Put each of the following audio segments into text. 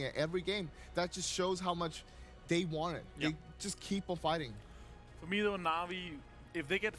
winning it every game. That just shows how much they want it. They just keep on fighting. For me though, Na'Vi, if they get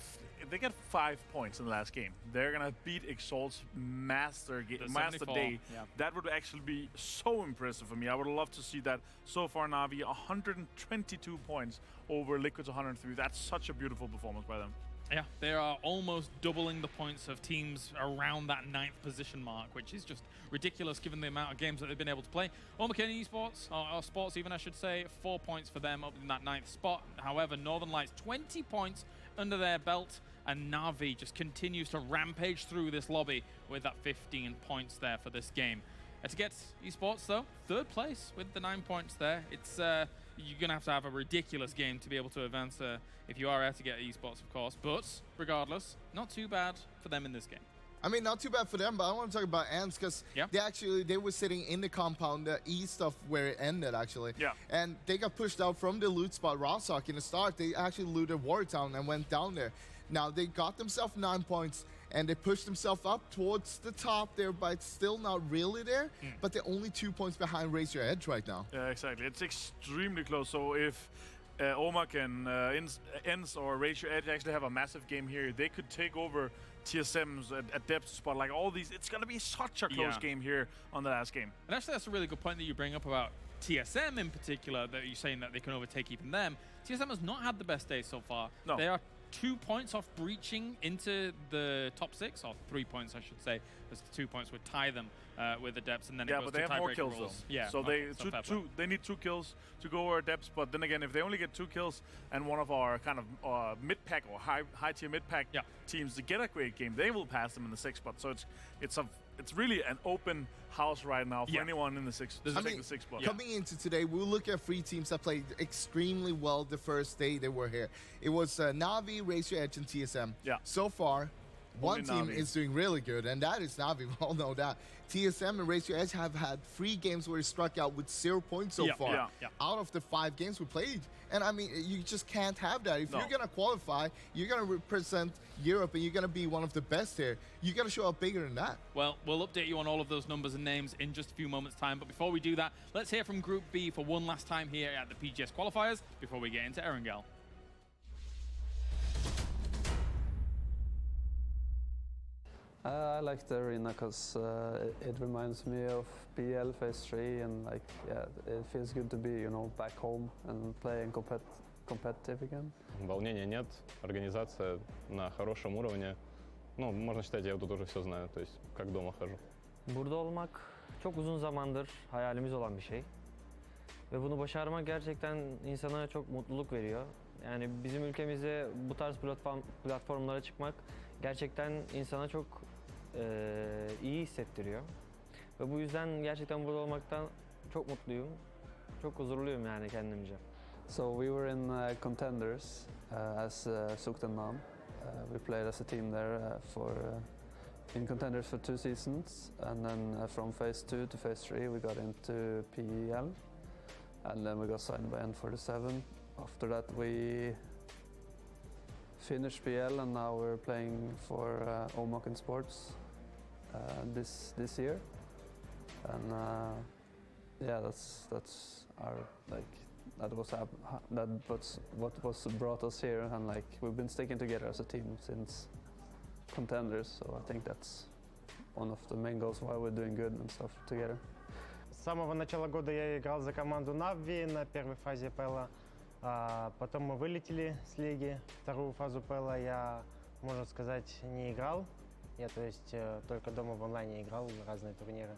5 points in the last game, they're gonna beat Exalt's master day. Yeah. That would actually be so impressive for me. I would love to see that. So far, Na'Vi 122 points over Liquid's 103. That's such a beautiful performance by them. Yeah, they are almost doubling the points of teams around that 9th position mark, which is just ridiculous given the amount of games that they've been able to play. ÖMKE'nin Esports, or Sports even I should say, 4 points for them up in that 9th spot. However, Northern Lights 20 points under their belt, and Na'Vi just continues to rampage through this lobby with that 15 points there for this game. To get Esports though, 3rd place with the 9 points there. It's you're going to have a ridiculous game to be able to advance if you are able to get Esports, of course. But regardless, not too bad for them in this game. I mean, not too bad for them, but I want to talk about Ants because they were sitting in the compound east of where it ended, actually. Yeah. And they got pushed out from the loot spot Rostock in the start. They actually looted Wartown and went down there. Now, they got themselves 9 points, and they pushed themselves up towards the top there, but it's still not really there. But they're only 2 points behind Raise Your Edge right now. Yeah, exactly. It's extremely close. So if ÖMKE and ENCE or Raise Your Edge actually have a massive game here, they could take over TSM's at depth spot. Like all these, it's going to be such a close game here on the last game. And actually, that's a really good point that you bring up about TSM in particular, that you're saying that they can overtake even them. TSM has not had the best day so far. No. They are 2 points off breaching into the top 6, or 3 points, I should say. Because 2 points would tie them with the depths, and then it goes but they to have more tiebreaker kills rules. though. Yeah, so they need 2 kills to go over depths. But then again, if they only get 2 kills and one of our kind of mid pack or high tier mid pack teams to get a great game, they will pass them in the 6th spot. So it's really an open house right now for anyone in the 6th spot. Coming into today, we'll look at 3 teams that played extremely well the first day they were here. It was Na'Vi, Raise Your Edge, and TSM. Yeah. So far, one team Na'Vi is doing really good, and that is Na'Vi. We all know that. TSM and Raise Your Edge have had 3 games where they struck out with 0 points so far out of the 5 games we played. And I mean, you just can't have that. If you're going to qualify, you're going to represent Europe, and you're going to be one of the best here, you got to show up bigger than that. Well, we'll update you on all of those numbers and names in just a few moments' time. But before we do that, let's hear from Group B for one last time here at the PGS qualifiers before we get into Erangel. I like the arena because it reminds me of PL Phase 3, and it feels good to be, back home and playing competitive again. Волнения нет, организация на хорошем уровне. Ну, можно считать, я тут уже все знаю, то есть как дома хожу. Burada olmak çok uzun zamandır hayalimiz olan bir şey. Ve bunu başarmak gerçekten insana çok mutluluk veriyor. Yani bizim ülkemizde bu tarz platformlara çıkmak gerçekten insana çok iyi hissettiriyor. Ve bu yüzden gerçekten burada olmaktan çok mutluyum. Çok huzurluyum yani kendimce. So we were in Contenders as Suktenam. We played as a team there in Contenders for 2 seasons, and then from Phase 2 to Phase 3 we got into PEL, and then we got signed by N47. After that we finished PL, and now we're playing for ÖMKE'nin Sports this year, and that's our what was brought us here, and we've been sticking together as a team since Contenders, so I think that's one of the main goals why we're doing good and stuff together. С самого начала года я играл за команду Na'Vi на первой фазе ПЭЛа, потом мы вылетели с лиги. Вторую фазу ПЭЛа я, можно сказать, не играл. Я, то есть, только дома в онлайне играл на разные турниры.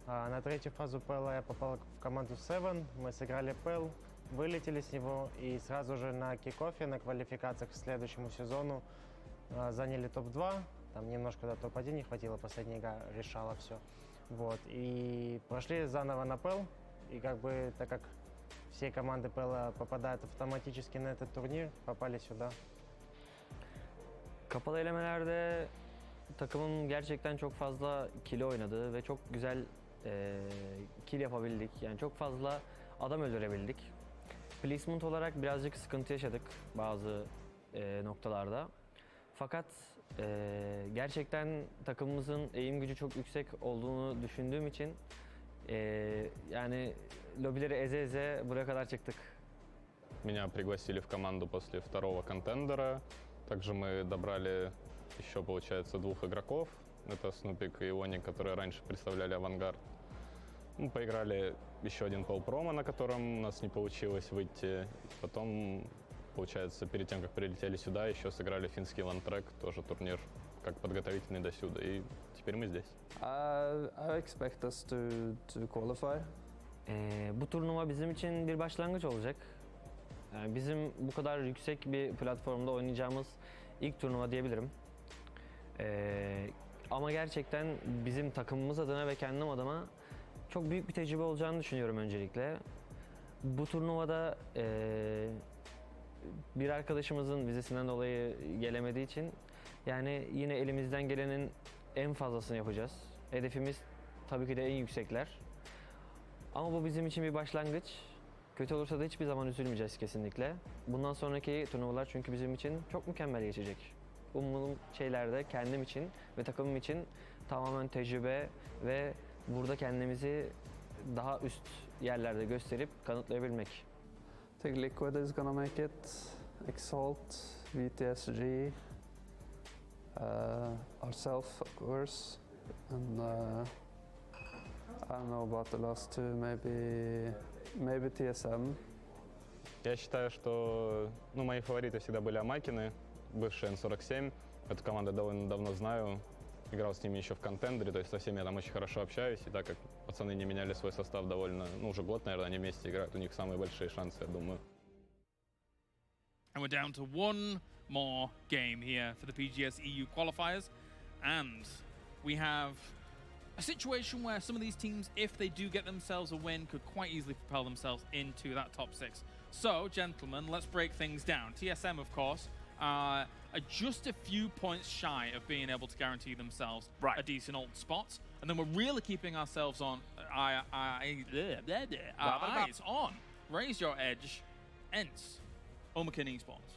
На 3-ю фазу ПЭЛа я попал в команду Seven. Мы сыграли ПЭЛ, вылетели с него и сразу же на кик-оффе, на квалификациях к следующему сезону заняли топ-2. Там немножко до топ-1 не хватило, последняя игра решала все. Вот. И прошли заново на ПЭЛ. И так как все команды ПЭЛа попадают автоматически на этот турнир, попали сюда. Kapalı elemelerde takımım gerçekten çok fazla kill oynadı ve çok güzel kill yapabildik. Yani çok fazla adam öldürebildik. Placement olarak birazcık sıkıntı yaşadık bazı noktalarda. Fakat gerçekten takımımızın eğim gücü çok yüksek olduğunu düşündüğüm için Yani lobileri eze eze buraya kadar çıktık. Меня пригласили в команду после второго контендера. Также мы добрали еще, получается, 2 игроков. Это Снупик и Ионик, которые раньше представляли Авангард. Мы поиграли еще один полпромо, на котором у нас не получилось выйти. Потом, получается, перед тем, как прилетели сюда, еще сыграли финский лантрек, тоже турнир как подготовительный до сюда. И теперь мы здесь. I expect us to qualify. Bu turnuva bizim için bir başlangıç olacak. Yani bizim bu kadar yüksek bir platformda oynayacağımız ilk turnuva diyebilirim. Ama gerçekten bizim takımımız adına ve kendim adıma çok büyük bir tecrübe olacağını düşünüyorum öncelikle. Bu turnuvada bir arkadaşımızın vizesinden dolayı gelemediği için yani yine elimizden gelenin en fazlasını yapacağız. Hedefimiz tabii ki de en yüksekler. Ama bu bizim için bir başlangıç. Kötü olursa da hiçbir zaman üzülmeyeceğiz kesinlikle. Bundan sonraki turnuvalar çünkü bizim için çok mükemmel geçecek. Umduğum şeyler de kendim için ve takımım için tamamen tecrübe ve burada kendimizi daha üst yerlerde gösterip kanıtlayabilmek. I think Liquid is gonna make it. Exalt, VTSG, ourselves of course, and I don't know about the last two. Maybe TSM. Я считаю, что мои фавориты всегда были Амакины, бывшие N47. Эту команду довольно давно знаю. Играл с ними еще в контендере, то есть со всеми я там очень хорошо общаюсь. И так как пацаны не меняли свой состав довольно, уже год, наверное, они вместе играют. У них самые большие шансы, я думаю. And we're down to one more game here for the PGS EU qualifiers. And we have a situation where some of these teams, if they do get themselves a win, could quite easily propel themselves into that top 6. So, gentlemen, let's break things down. TSM, of course, are just a few points shy of being able to guarantee themselves a decent old spot. And then we're really keeping ourselves on eyes on Raise Your Edge, ENCE, Omakin Esports.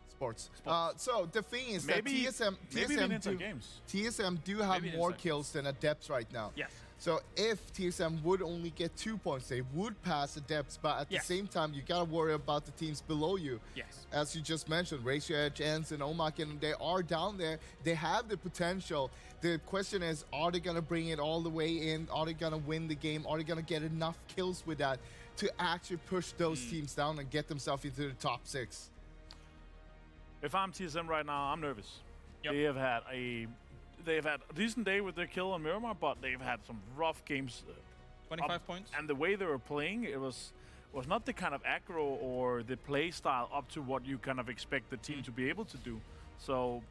Sports. So the thing is maybe, that TSM do have more kills than Adepts right now. Yes. So if TSM would only get 2 points, they would pass Adepts, but at the same time, you gotta worry about the teams below you. Yes. As you just mentioned, Raise Your Edge, ENCE, and Omakin, they are down there. They have the potential. The question is, are they gonna bring it all the way in? Are they gonna win the game? Are they gonna get enough kills with that to actually push those teams down and get themselves into the top 6? If I'm TSM right now, I'm nervous. Yep. They've had a decent day with their kill on Miramar, but they've had some rough games. 25 points. And the way they were playing, it was not the kind of aggro or the play style up to what you kind of expect the team to be able to do. So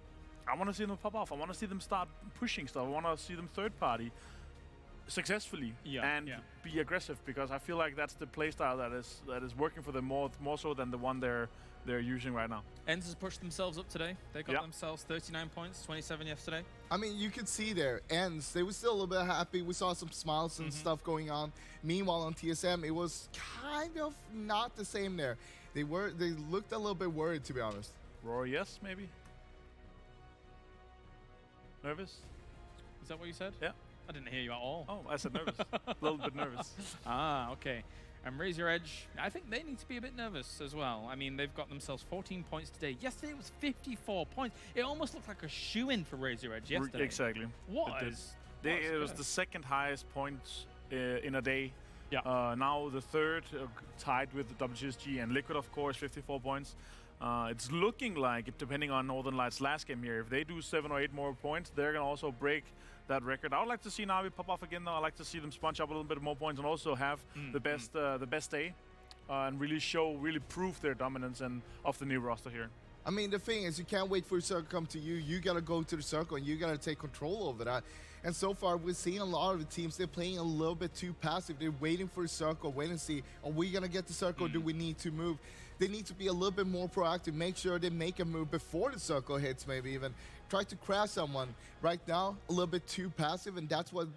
I want to see them pop off. I want to see them start pushing stuff. I want to see them third party successfully and be aggressive, because I feel like that's the play style that is working for them more so than the one they're using right now. ENCE has pushed themselves up today. They got themselves 39 points, 27 yesterday. I mean, you could see there, ENCE, they were still a little bit happy. We saw some smiles and stuff going on. Meanwhile, on TSM, it was kind of not the same there. They looked a little bit worried, to be honest. Roar, yes, maybe? Nervous? Is that what you said? Yeah. I didn't hear you at all. Oh, I said nervous. A little bit nervous. Okay. And Raise Your Edge, I think they need to be a bit nervous as well. I mean, they've got themselves 14 points today. Yesterday it was 54 points. It almost looked like a shoe-in for Raise Your Edge yesterday. Exactly. It was the second highest points in a day. Yeah. Now the third, tied with the WGSG and Liquid, of course, 54 points. It's looking like, depending on Northern Lights' last game here, if they do 7 or 8 more points, they're going to also break that record. I would like to see Na'Vi pop off again, though. I like to see them sponge up a little bit more points and also have the best day and really prove their dominance and of the new roster here. I mean, the thing is, you can't wait for the circle to come to you. You got to go to the circle and you got to take control over that. And so far, we're seeing a lot of the teams, they're playing a little bit too passive. They're waiting for the circle, wait and see, are we going to get the circle? Do we need to move? They need to be a little bit more proactive, make sure they make a move before the circle hits, maybe even. Try to crash someone. Right now, a little bit too passive, and that's what's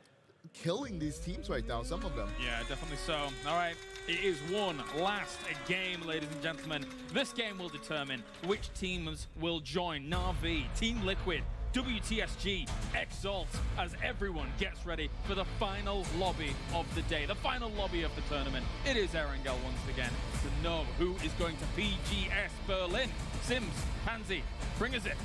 killing these teams right now, some of them. Yeah, definitely so. All right, it is one last game, ladies and gentlemen. This game will determine which teams will join Na'Vi, Team Liquid, WTSG exalts as everyone gets ready for the final lobby of the day, the final lobby of the tournament. It is Erangel once again to know who is going to PGS Berlin. Sims, Pansy, bring us it.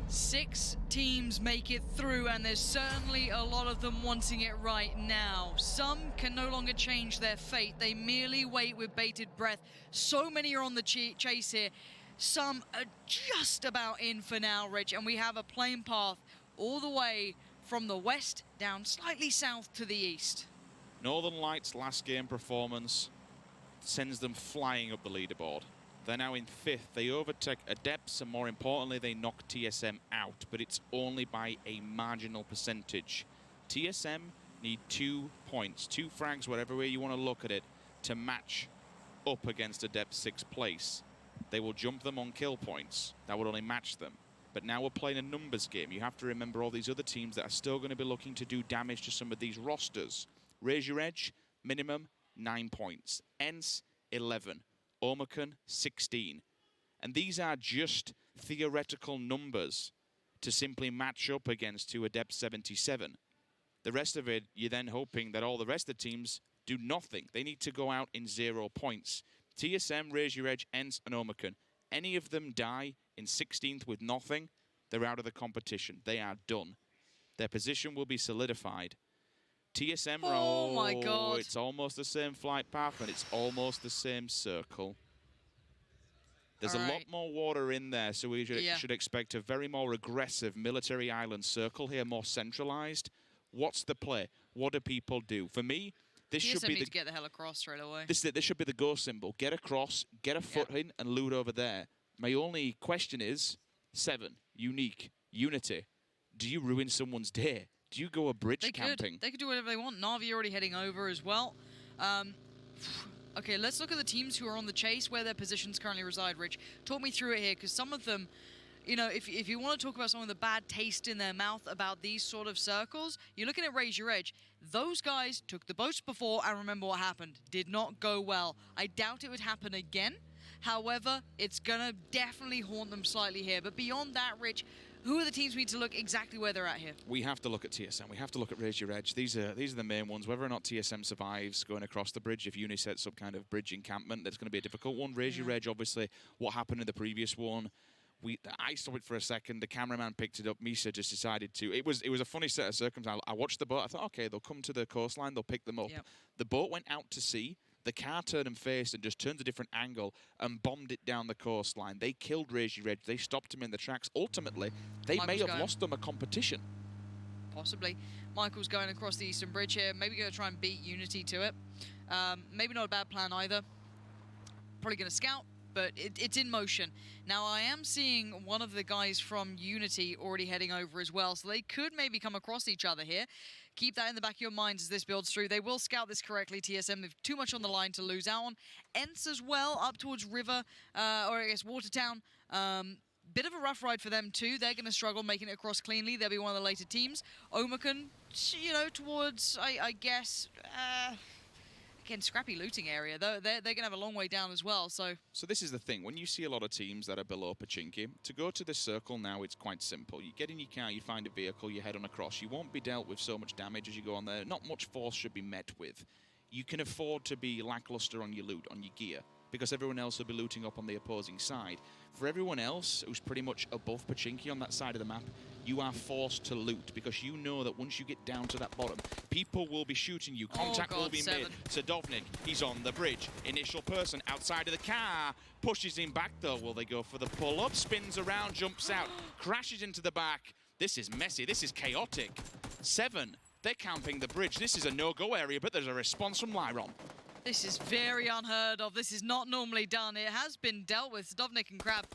6 teams make it through, and there's certainly a lot of them wanting it right now. Some can no longer change their fate. They merely wait with bated breath. So many are on the chase here. Some are just about in for now, Rich, and we have a plain path all the way from the west down slightly south to the east. Northern Lights' last game performance sends them flying up the leaderboard. They're now in 5th. They overtake Adepts, and more importantly, they knock TSM out, but it's only by a marginal percentage. TSM need 2 points, 2 frags, whatever way you want to look at it, to match up against Adepts' 6th place. They will jump them on kill points. That would only match them. But now we're playing a numbers game. You have to remember all these other teams that are still going to be looking to do damage to some of these rosters. Raise Your Edge, minimum 9 points. ENCE, 11. Omicron, 16. And these are just theoretical numbers to simply match up against to Adept 77. The rest of it, you're then hoping that all the rest of the teams do nothing. They need to go out in 0 points. TSM, Raise Your Edge, ENCE, and Omicron. Any of them die in 16th with nothing, they're out of the competition. They are done. Their position will be solidified. TSM, oh my God. It's almost the same flight path, and it's almost the same circle. There's a lot more water in there, so we should expect a very more aggressive military island circle here, more centralized. What's the play? What do people do? For me, this should be to get the hell across straight away. This should be the go symbol. Get across, get a foot in, and loot over there. My only question is, 7, Unique, Unity. Do you ruin someone's day? Do you go a bridge camping? They could do whatever they want. Na'Vi already heading over as well. Okay, let's look at the teams who are on the chase, where their positions currently reside, Rich. Talk me through it here, because some of them, you know, if you want to talk about some of the bad taste in their mouth about these sort of circles, you're looking at Raise Your Edge. Those guys took the boats before, and remember what happened. Did not go well. I doubt it would happen again. However, it's going to definitely haunt them slightly here. But beyond that, Rich, who are the teams we need to look exactly where they're at here? We have to look at TSM. We have to look at Raise Your Edge. These are the main ones. Whether or not TSM survives going across the bridge, if Uni sets up kind of bridge encampment, that's going to be a difficult one. Raise Your Edge, obviously, what happened in the previous one. I stopped it for a second. The cameraman picked it up. Misa just decided to. It was a funny set of circumstances. I watched the boat. I thought, okay, they'll come to the coastline. They'll pick them up. Yep. The boat went out to sea. The car turned and faced and just turned a different angle and bombed it down the coastline. They killed Raise Your Edge. They stopped him in the tracks. Ultimately, they may have lost them a competition. Possibly. Michael's going across the Eastern Bridge here. Maybe going to try and beat Unity to it. Maybe not a bad plan either. Probably going to scout, but it's in motion. Now, I am seeing one of the guys from Unity already heading over as well, so they could maybe come across each other here. Keep that in the back of your minds as this builds through. They will scout this correctly, TSM. They've too much on the line to lose out on. ENCE as well, up towards River, or I guess Watertown. Bit of a rough ride for them too. They're going to struggle making it across cleanly. They'll be one of the later teams. Omicron, you know, towards, I guess... Again, scrappy looting area, though. They're going to have a long way down as well, so this is the thing. When you see a lot of teams that are below Pachinki, to go to this circle now, it's quite simple. You get in your car, you find a vehicle, you head on across. You won't be dealt with so much damage as you go on there. Not much force should be met with. You can afford to be lackluster on your loot, on your gear, because everyone else will be looting up on the opposing side. For everyone else who's pretty much above Pachinki on that side of the map, you are forced to loot, because you know that once you get down to that bottom, people will be shooting you. Contact will be made. Sadovnik, he's on the bridge. Initial person outside of the car, pushes him back though. Will they go for the pull-up? Spins around, jumps out, crashes into the back. This is messy. This is chaotic. 7, they're camping the bridge. This is a no-go area, but there's a response from Lyron. This is very unheard of. This is not normally done. It has been dealt with. Sadovnik and Crab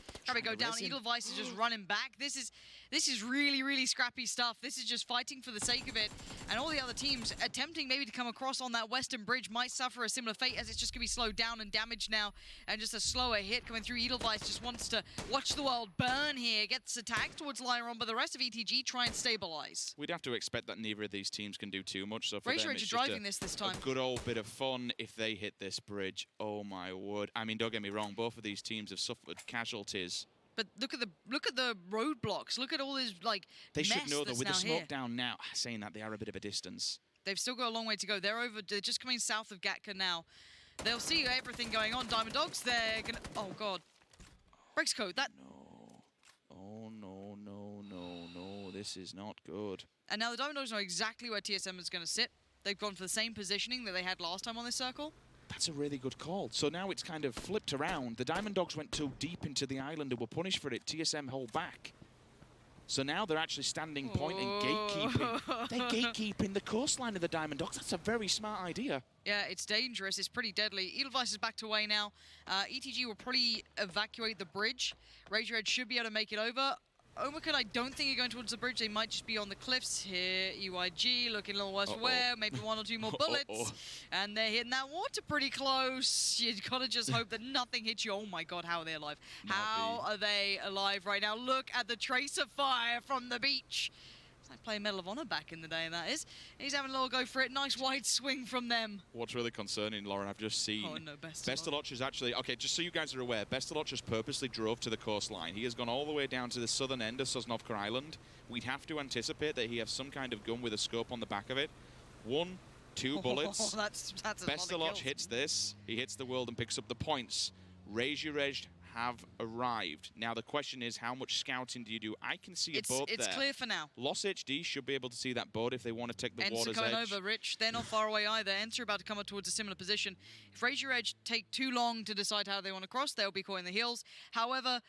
go down. Edelweiss is just running back. This is really, really scrappy stuff. This is just fighting for the sake of it. And all the other teams attempting maybe to come across on that western bridge might suffer a similar fate, as it's just going to be slowed down and damaged now. And just a slower hit coming through. Edelweiss just wants to watch the world burn here. Gets attacked towards Lyron, but the rest of ETG try and stabilize. We'd have to expect that neither of these teams can do too much. So for Raise them, Your Edge it's driving just this time. A good old bit of fun if they hit this bridge. Oh my word. I mean, don't get me wrong, both of these teams have suffered casualties But look at the roadblocks. Look at all this like They mess should know that that's with the now smoke here. down now. Saying that, they are a bit of a distance. They've still got a long way to go. They're just coming south of Gatka now. They'll see everything going on. Diamond Dogs, they're gonna... Oh, God. Breaks code, that... No. Oh, no, no, no, no. This is not good. And now the Diamond Dogs know exactly where TSM is going to sit. They've gone for the same positioning that they had last time on this circle. That's a really good call. So now it's kind of flipped around. The Diamond Dogs went too deep into the island and were punished for it. TSM hold back. So now they're actually standing point and gatekeeping. They're gatekeeping the coastline of the Diamond Dogs. That's a very smart idea. Yeah, it's dangerous. It's pretty deadly. Edelweiss is backed away now. ETG will probably evacuate the bridge. Razor Edge should be able to make it over. Omicron, I don't think are going towards the bridge. They might just be on the cliffs here. EYG looking a little worse for wear. Maybe one or two more bullets. And they're hitting that water pretty close. You've got to just hope that nothing hits you. Oh, my God, how are they alive? How are they alive right now? Look at the tracer fire from the beach. It's like playing Medal of Honor back in the day, that is. He's having a little go for it. Nice wide swing from them. What's really concerning, Lauren, I've just seen... Oh, no, Bestaloch is actually... Okay, just so you guys are aware, Bestaloch just purposely drove to the coastline. He has gone all the way down to the southern end of Sosnovka Island. We'd have to anticipate that he has some kind of gun with a scope on the back of it. 1, 2 bullets. That's Bestaloch hits this. He hits the world and picks up the points. Razor Edge have arrived. Now the question is, how much scouting do you do? I can see a boat there. It's clear for now. Lost HD should be able to see that boat if they want to take the Ents water's are coming edge. over, Rich. They're not far away either. Ents are about to come up towards a similar position. If Razor Edge take too long to decide how they want to cross, they'll be caught in the heels. However,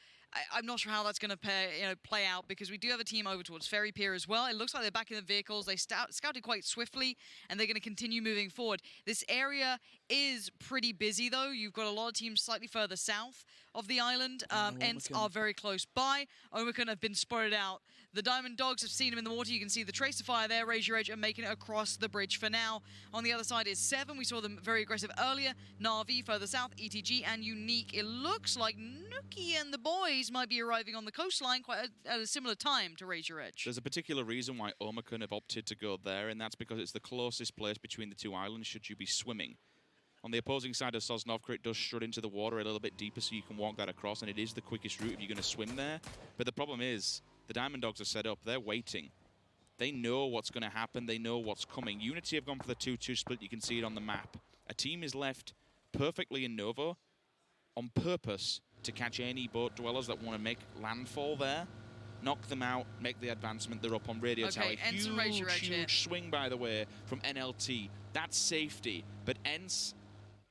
I'm not sure how that's going to play out, because we do have a team over towards Ferry Pier as well. It looks like they're back in the vehicles. They scouted quite swiftly, and they're going to continue moving forward. This area is pretty busy, though. You've got a lot of teams slightly further south of the island. Ents are very close by. Omicron have been spotted out. The Diamond Dogs have seen them in the water. You can see the tracer fire there. Razor Edge are making it across the bridge for now. On the other side is 7. We saw them very aggressive earlier. Na'Vi further south, ETG and Unique. It looks like Nuki and the boys might be arriving on the coastline quite at a similar time to Razor Edge. There's a particular reason why Omicron have opted to go there, and that's because it's the closest place between the two islands should you be swimming. On the opposing side of Sosnovka, it does strut into the water a little bit deeper so you can walk that across, and it is the quickest route if you're going to swim there. But the problem is, the Diamond Dogs are set up. They're waiting. They know what's going to happen. They know what's coming. Unity have gone for the 2-2 split. You can see it on the map. A team is left perfectly in Novo on purpose to catch any boat dwellers that want to make landfall there. Knock them out, make the advancement. They're up on radio tower. Huge swing, by the way, from NLT. That's safety. But Ents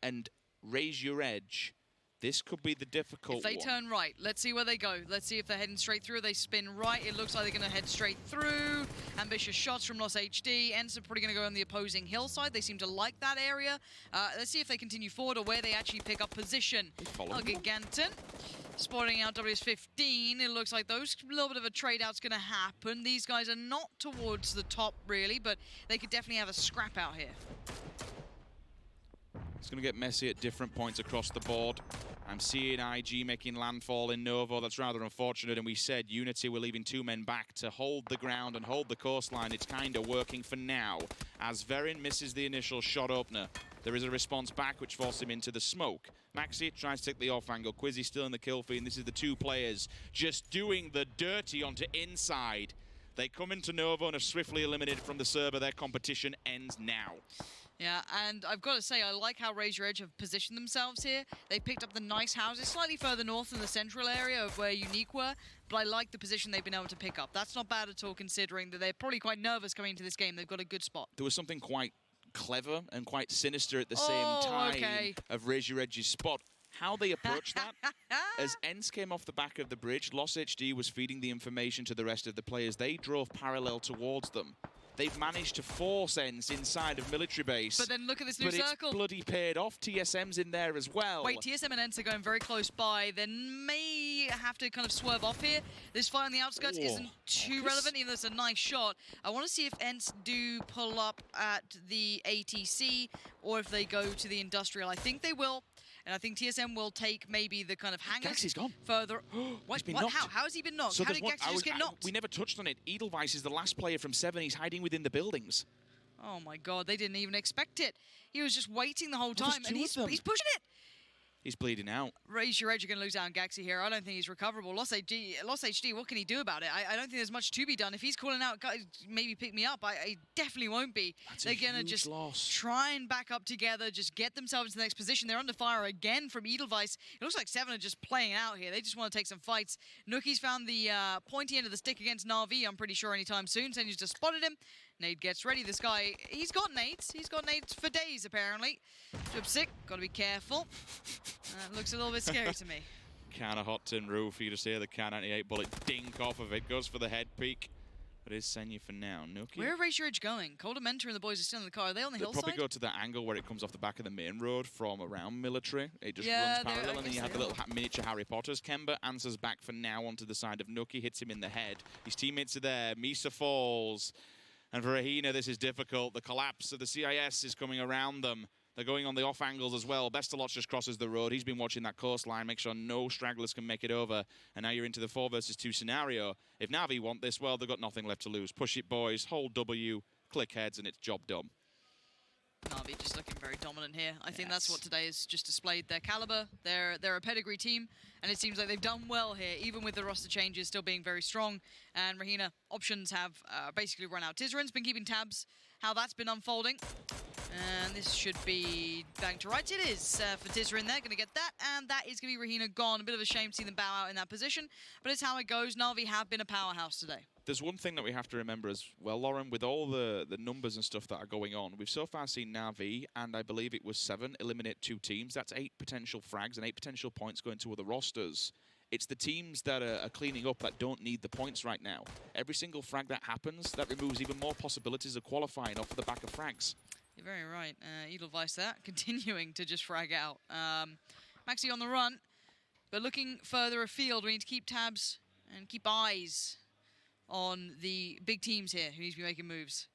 and Raise Your Edge, this could be the difficult one. If they turn right, let's see where they go. Let's see if they're heading straight through. They spin right. It looks like they're going to head straight through. Ambitious shots from Lost HD. Ents are probably going to go on the opposing hillside. They seem to like that area. Let's see if they continue forward or where they actually pick up position. Giganton spotting out WS15. It looks like those little bit of a trade out's going to happen. These guys are not towards the top really, but they could definitely have a scrap out here. It's going to get messy at different points across the board. I'm seeing IG making landfall in Novo. That's rather unfortunate. And we said Unity were leaving 2 men back to hold the ground and hold the coastline. It's kind of working for now. As Verin misses the initial shot opener, there is a response back which forces him into the smoke. Maxi tries to take the off angle. Quizzy still in the kill feed. And this is the 2 players just doing the dirty onto inside. They come into Novo and are swiftly eliminated from the server. Their competition ends now. Yeah, and I've got to say, I like how Razor Edge have positioned themselves here. They picked up the nice houses slightly further north in the central area of where Unique were, but I like the position they've been able to pick up. That's not bad at all, considering that they're probably quite nervous coming into this game. They've got a good spot. There was something quite clever and quite sinister at the same time of Razor Edge's spot. How they approached that, as Ents came off the back of the bridge, Lost HD was feeding the information to the rest of the players. They drove parallel towards them. They've managed to force Ents inside of military base. But then look at this new circle. But it's bloody paid off. TSM's in there as well. Wait, TSM and Ents are going very close by. They may have to kind of swerve off here. This fight on the outskirts isn't too relevant, even though it's a nice shot. I want to see if Ents do pull up at the ATC or if they go to the industrial. I think they will. And I think TSM will take maybe the kind of hangers Galaxy's gone. further. What? How has he been knocked? So how did Galaxy just get knocked? We never touched on it. Edelweiss is the last player from 7. He's hiding within the buildings. Oh my God, they didn't even expect it. He was just waiting the whole time, and he's pushing it. He's bleeding out. Raise your edge, you're going to lose out on Gaxi here. I don't think he's recoverable. Lost HD, what can he do about it? I don't think there's much to be done. If he's calling out, maybe pick me up, I definitely won't be. They're going to just try and back up together, just get themselves to the next position. They're under fire again from Edelweiss. It looks like Seven are just playing out here. They just want to take some fights. Nookie's found the pointy end of the stick against Na'Vi, I'm pretty sure, anytime soon. Senju's just spotted him. Nade gets ready. This guy, he's got nades. He's got nades for days, apparently. Jubsic, got to be careful. Looks a little bit scary to me. Counter hot tin roof. You just hear the K98 bullet dink off of it. Goes for the head peak. But is Senju for now. Nuki. Where are Raise Your Edge going? Cold Mentor and the boys are still in the car. Are they on the hillside? Probably go to that angle where it comes off the back of the main road from around military. It just runs parallel, and then you have the little miniature Harry Potters. Kemba answers back for now onto the side of Nuki. Hits him in the head. His teammates are there. Misa falls. And for Rahina, this is difficult. The collapse of the CIS is coming around them. They're going on the off angles as well. Bestalot just crosses the road. He's been watching that coastline, make sure no stragglers can make it over. And now you're into the 4 versus 2 scenario. If Na'Vi want this, well, they've got nothing left to lose. Push it, boys. Hold W, click heads, and it's job done. Na'Vi just looking very dominant here. I think that's what today has just displayed their caliber. They're a pedigree team, and it seems like they've done well here, even with the roster changes still being very strong. And Rahina options have basically run out. Tizrin's been keeping tabs how that's been unfolding. And this should be bang to rights. It is for Tizrin there, going to get that. And that is going to be Rahina gone. A bit of a shame to see them bow out in that position. But it's how it goes. Na'Vi have been a powerhouse today. There's one thing that we have to remember as well, Lauren, with all the numbers and stuff that are going on. We've so far seen Na'Vi, and I believe it was 7, eliminate 2 teams. That's 8 potential frags and 8 potential points going to other rosters. It's the teams that are cleaning up that don't need the points right now. Every single frag that happens, that removes even more possibilities of qualifying off the back of frags. You're very right. Edelweiss there, continuing to just frag out. Maxi on the run, but looking further afield, we need to keep tabs and keep eyes on the big teams here who need to be making moves.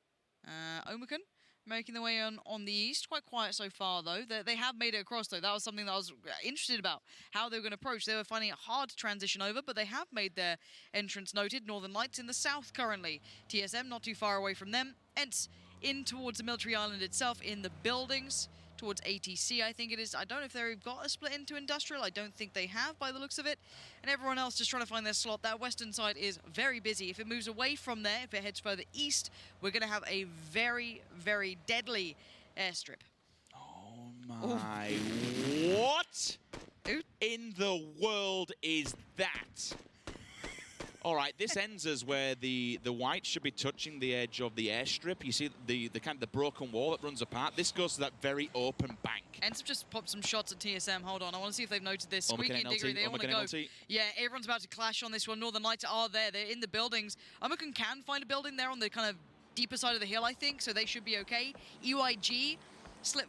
Omicron making their way on the east. Quite quiet so far, though. They have made it across, though. That was something that I was interested about, how they were going to approach. They were finding it hard to transition over, but they have made their entrance noted. Northern Lights in the south currently. TSM not too far away from them. Ents in towards the military island itself, in the buildings, towards ATC, I think it is. I don't know if they've got a split into industrial. I don't think they have, by the looks of it. And everyone else just trying to find their slot. That western side is very busy. If it moves away from there, if it heads further east, we're going to have a very, very deadly airstrip. Oh my. Ooh. What in the world is that? All right, this ends us where the whites should be touching the edge of the airstrip. You see the kind of the broken wall that runs apart. This goes to that very open bank. Ents have just popped some shots at TSM. Hold on, I want to see if they've noted this. Squeaky and Diggory, they want to go. Yeah, everyone's about to clash on this one. Northern Lights are there. They're in the buildings. Omicron can find a building there on the kind of deeper side of the hill, I think, so they should be okay. EYG split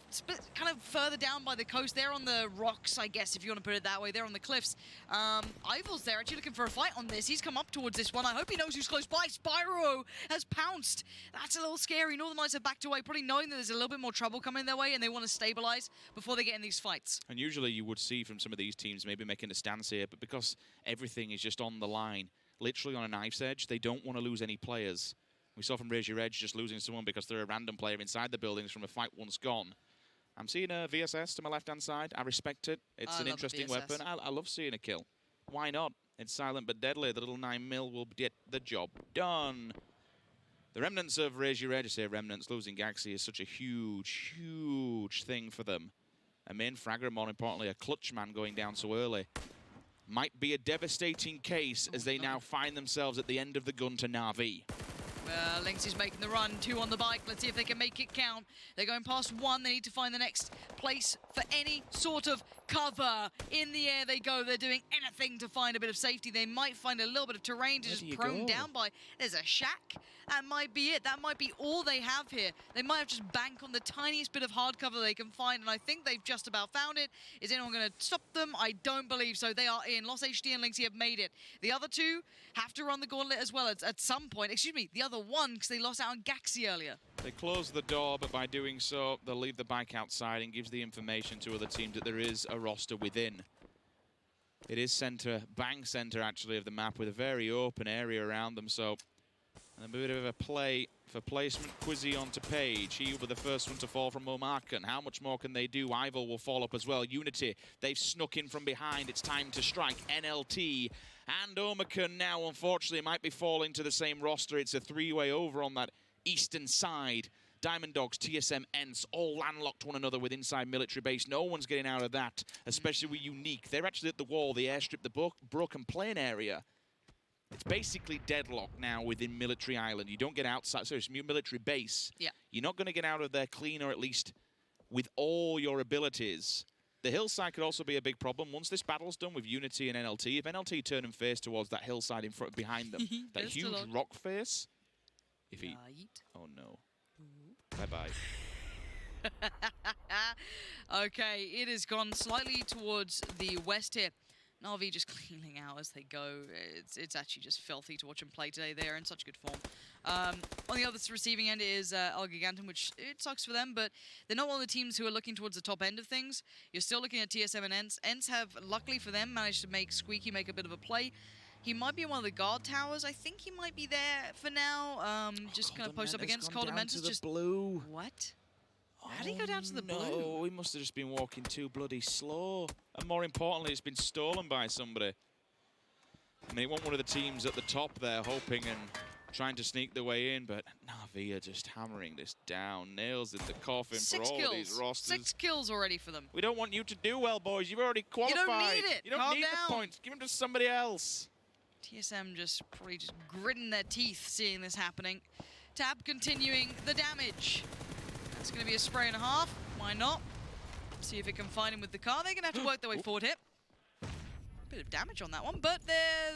kind of further down by the coast. They're on the rocks, I guess, if you want to put it that way. They're on the cliffs. Ival's there actually looking for a fight on this. He's come up towards this one. I hope he knows who's close by. Spyro has pounced. That's a little scary. Northern Lights have backed away, probably knowing that there's a little bit more trouble coming their way, and they want to stabilize before they get in these fights. And usually you would see from some of these teams maybe making a stance here, but because everything is just on the line, literally on a knife's edge, they don't want to lose any players. We saw from Raise Your Edge just losing someone because they're a random player inside the buildings from a fight once gone. I'm seeing a VSS to my left-hand side. I respect it. It's an interesting weapon. I love seeing a kill. Why not? It's silent but deadly. The little 9mm will get the job done. The remnants of Raise Your Edge, I say remnants, losing Gaxi is such a huge, huge thing for them. A main fragger, more importantly, a clutch man going down so early. Might be a devastating case as they now find themselves at the end of the gun to Na'Vi. Well, Lynx is making the run, 2 on the bike. Let's see if they can make it count. They're going past 1. They need to find the next place for any sort of cover. In the air they go. They're doing anything to find a bit of safety. They might find a little bit of terrain to just prone down by. There's a shack. That might be it. That might be all they have here. They might have just bank on the tiniest bit of hard cover they can find, and I think they've just about found it. Is anyone going to stop them? I don't believe so. They are in. Lost HD and Lynxy have made it. The other 2 have to run the gauntlet as well at some point. Excuse me, the other 1, because they lost out on Gaxi earlier. They close the door, but by doing so, they'll leave the bike outside and gives the information to other teams that there is a roster within. It is center, bang center actually of the map with a very open area around them, so And a bit of a play for placement. Quizzy onto Page. He will be the first one to fall from Omarkan. How much more can they do? Ival will fall up as well. Unity, they've snuck in from behind. It's time to strike. NLT and Omarkan now, unfortunately, might be falling to the same roster. It's a three-way over on that eastern side. Diamond Dogs, TSM, ENCE, all landlocked one another with inside military base. No one's getting out of that, especially with Unique. They're actually at the wall, the airstrip, the broken plane area. It's basically deadlocked now within Military Island. You don't get outside, so it's military base. Yeah. You're not going to get out of there clean, or at least with all your abilities. The hillside could also be a big problem. Once this battle's done with Unity and NLT, if NLT turn and face towards that hillside in front, behind them, that huge rock face, if he... Oh, no. Bye-bye. Okay, it has gone slightly towards the west here. Na'Vi just cleaning out as they go. It's actually just filthy to watch them play today. They are in such good form. On the other receiving end is El Gigantum, which it sucks for them, but they're not one of the teams who are looking towards the top end of things. You're still looking at TSM and ENCE. ENCE have, luckily for them, managed to make Squeaky make a bit of a play. He might be in one of the guard towers. I think he might be there for now. Just going to post up against Coldementus. Just blue. What? How did he go down to the blue? No, he must have just been walking too bloody slow. And more importantly, it's been stolen by somebody. I mean, he wasn't one of the teams at the top there hoping and trying to sneak their way in, but Na'Vi are just hammering this down. Nails in the coffin for all these rosters. 6 kills already for them. We don't want you to do well, boys. You've already qualified. You don't need it. You don't need the points. Give them to somebody else. TSM just probably just gritting their teeth seeing this happening. Tab continuing the damage. That's going to be a spray and a half. Why not? See if it can find him with the car. They're going to have to work their way forward here. Bit of damage on that one, but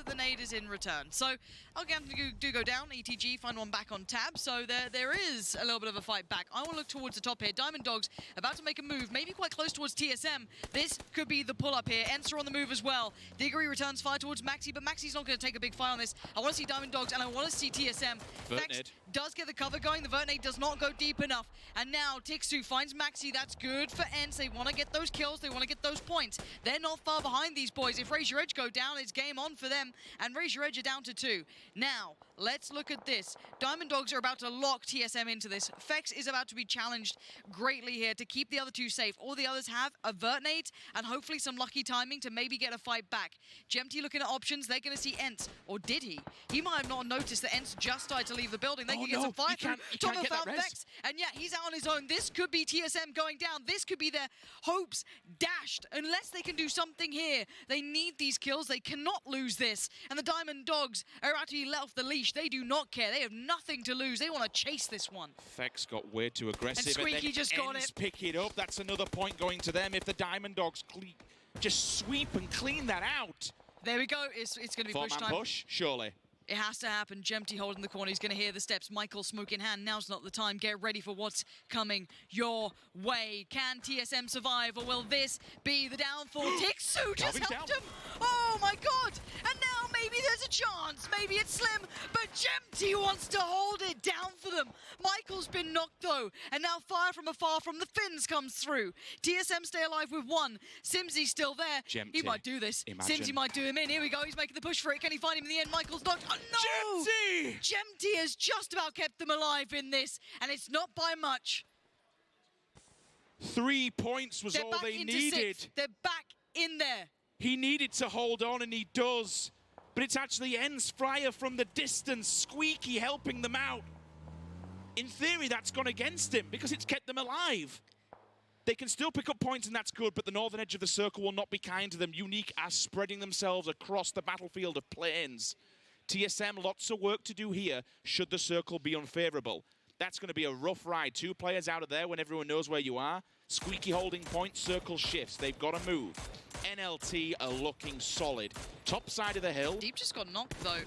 the nade is in return. So Elgigantum do go down. ETG find one back on Tab. So there is a little bit of a fight back. I want to look towards the top here. Diamond Dogs about to make a move, maybe quite close towards TSM. This could be the pull-up here. ENCE are on the move as well. Diggory returns fire towards Maxi, but Maxi's not going to take a big fire on this. I want to see Diamond Dogs, and I want to see TSM. Vex does get the cover going. The Vertnade does not go deep enough. And now Tixu finds Maxi. That's good for ENCE. They want to get those kills. They want to get those points. They're not far behind these boys. If Raise Your Edge go down, it's game on for them. And Raise Your Edge are down to 2. Now, let's look at this. Diamond Dogs are about to lock TSM into this. Vex is about to be challenged greatly here to keep the other 2 safe. All the others have a Vertnade and hopefully some lucky timing to maybe get a fight back. Gemty looking at options. They're going to see ENCE. Or did he? He might have not noticed that ENCE just started to leave the building. They can get some fire through. Tomo found Vex. And yeah, he's out on his own. This could be TSM going down. This could be their hopes dashed. Unless they can do something here. They need these kills. They cannot lose this. And the Diamond Dogs are about to be let off the leash. They do not care. They have nothing to lose. They want to chase this one. Vex got way too aggressive. And Squeaky just got it. Pick it up. That's another point going to them. If the Diamond Dogs just sweep and clean that out. There we go. It's going to be push time. Push, surely. It has to happen. Gemty holding the corner. He's going to hear the steps. Michael smoke in hand. Now's not the time. Get ready for what's coming your way. Can TSM survive, or will this be the downfall? Tixu just helped him. Oh, my God. And now maybe there's a chance. Maybe it's slim, but Gemty wants to hold it down for them. Michael's been knocked, though. And now fire from afar from the Finns comes through. TSM stay alive with 1. Simsy's still there. Gemty. He might do this. Simsy might do him in. Here we go. He's making the push for it. Can he find him in the end? Michael's knocked. Oh, no! Gemty! Gemty has just about kept them alive in this, and it's not by much. 3 points was all they needed. 6th. They're back in there. He needed to hold on, and he does. But it's actually ENCE Fryer from the distance, Squeaky helping them out. In theory, that's gone against him because it's kept them alive. They can still pick up points, and that's good, but the northern edge of the circle will not be kind to them. Unique are spreading themselves across the battlefield of planes. TSM, lots of work to do here, should the circle be unfavorable. That's going to be a rough ride. 2 players out of there when everyone knows where you are. Squeaky holding point, circle shifts. They've got to move. NLT are looking solid. Top side of the hill. Deep just got knocked, though.